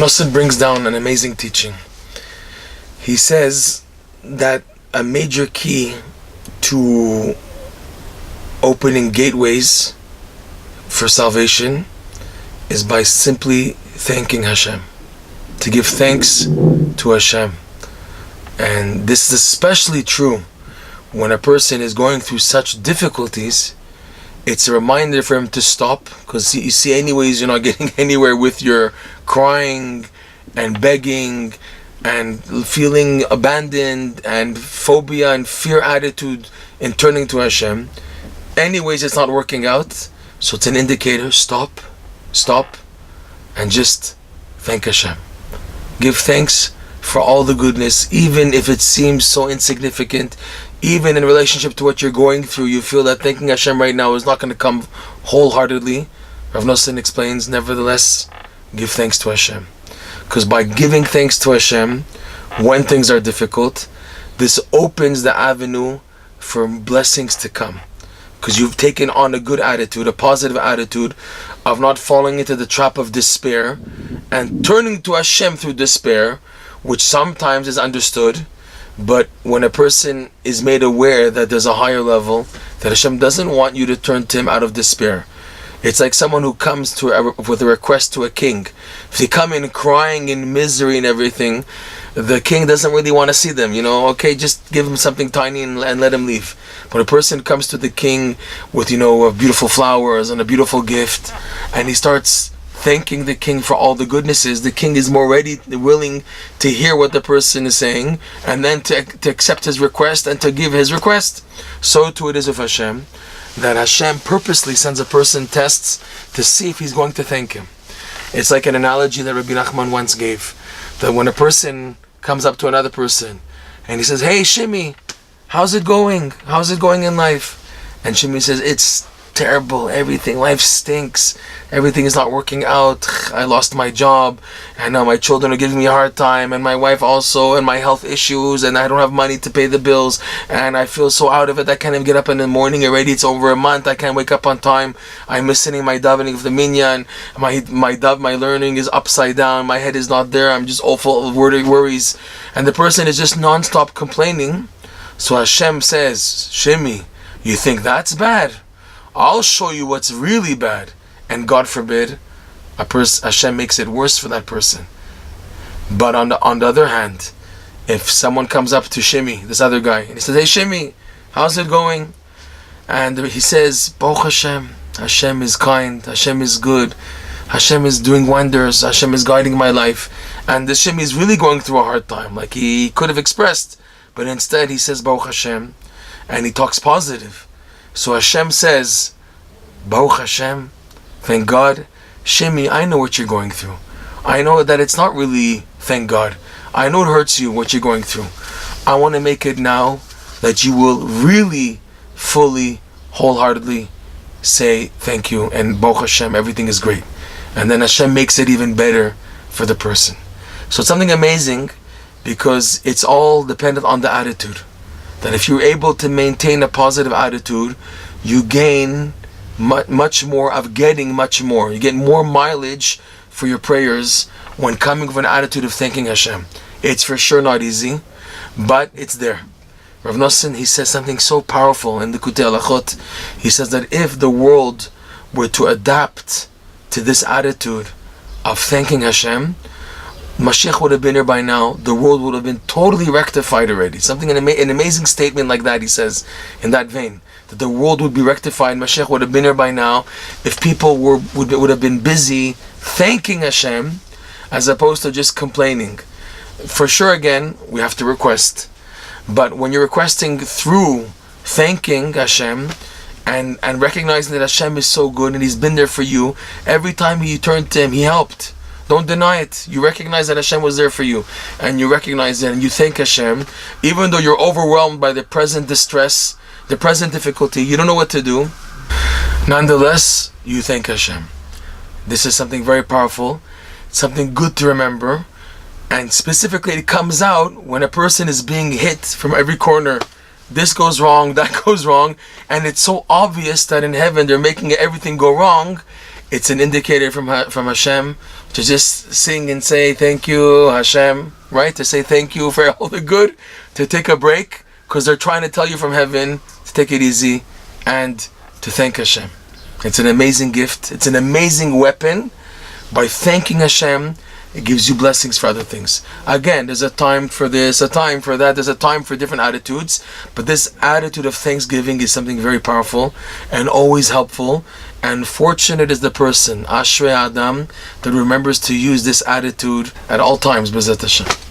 Nosson brings down an amazing teaching. He says that a major key to opening gateways for salvation is by simply thanking Hashem. To give thanks to Hashem. And this is especially true when a person is going through such difficulties. It's a reminder for him to stop, because you see, anyways, you're not getting anywhere with your crying and begging and feeling abandoned and phobia and fear attitude in turning to Hashem. Anyways, it's not working out. So it's an indicator. Stop, and just thank Hashem. Give thanks for all the goodness, even if it seems so insignificant. Even in relationship to what you're going through, you feel that thanking Hashem right now is not going to come wholeheartedly. Rav Nosson explains, nevertheless, give thanks to Hashem. Because by giving thanks to Hashem, when things are difficult, this opens the avenue for blessings to come. Because you've taken on a good attitude, a positive attitude of not falling into the trap of despair and turning to Hashem through despair, which sometimes is understood. But when a person is made aware that there's a higher level, that Hashem doesn't want you to turn to Him out of despair. It's like someone who comes with a request to a king. If they come in crying in misery and everything, the king doesn't really want to see them. Okay, just give him something tiny and let him leave. But a person comes to the king with, beautiful flowers and a beautiful gift, and he starts thanking the king for all the goodnesses. The king is more willing to hear what the person is saying, and then to accept his request and to give his request. So too it is with Hashem, that Hashem purposely sends a person tests to see if he's going to thank him. It's like an analogy that Rabbi Nachman once gave, that when a person comes up to another person and he says, "Hey Shimi, how's it going? How's it going in life?" And Shimi says, "It's terrible, life stinks, everything is not working out, I lost my job, and now my children are giving me a hard time, and my wife also, and my health issues, and I don't have money to pay the bills, and I feel so out of it, I can't even get up in the morning already, it's over a month, I can't wake up on time, I'm missing my davening of the minyan, my learning is upside down, my head is not there, I'm just all full of worries." And the person is just non-stop complaining. So Hashem says, "Shimi, you think that's bad? I'll show you what's really bad." And God forbid, Hashem makes it worse for that person. But on the other hand, if someone comes up to Shimi, this other guy, and he says, "Hey Shimi, how's it going?" And he says, "Baruch Hashem, Hashem is kind, Hashem is good, Hashem is doing wonders, Hashem is guiding my life." And the Shimi is really going through a hard time, like he could have expressed, but instead he says, "Baruch Hashem," and he talks positive. So Hashem says, "Baruch Hashem, thank God. Shimi, I know what you're going through. I know that it's not really thank God. I know it hurts you what you're going through. I want to make it now that you will really, fully, wholeheartedly say thank you, and Baruch Hashem, everything is great." And then Hashem makes it even better for the person. So it's something amazing, because it's all dependent on the attitude. That if you're able to maintain a positive attitude, you gain much more of getting much more. You get more mileage for your prayers when coming with an attitude of thanking Hashem. It's for sure not easy, but it's there. Rav Nosson, he says something so powerful in the Likutei Halachot. He says that if the world were to adapt to this attitude of thanking Hashem, Moshiach would have been here by now. The world would have been totally rectified already. An amazing statement like that, he says, in that vein, that the world would be rectified. Moshiach would have been here by now if people would have been busy thanking Hashem as opposed to just complaining. For sure, again, we have to request. But when you're requesting through thanking Hashem and recognizing that Hashem is so good and He's been there for you, every time you turn to Him, He helped. Don't deny it. You recognize that Hashem was there for you, and you recognize it, and you thank Hashem, even though you're overwhelmed by the present distress, the present difficulty, you don't know what to do. Nonetheless, you thank Hashem. This is something very powerful, something good to remember, and specifically it comes out when a person is being hit from every corner. This goes wrong, that goes wrong, and it's so obvious that in heaven they're making everything go wrong. It's an indicator from Hashem to just sing and say thank you, Hashem, right? To say thank you for all the good, to take a break, because they're trying to tell you from heaven to take it easy and to thank Hashem. It's an amazing gift. It's an amazing weapon. By thanking Hashem, it gives you blessings for other things. Again, there's a time for this, a time for that, there's a time for different attitudes, but this attitude of thanksgiving is something very powerful and always helpful. And fortunate is the person, Ashrei Adam, that remembers to use this attitude at all times, B'ezrat Hashem.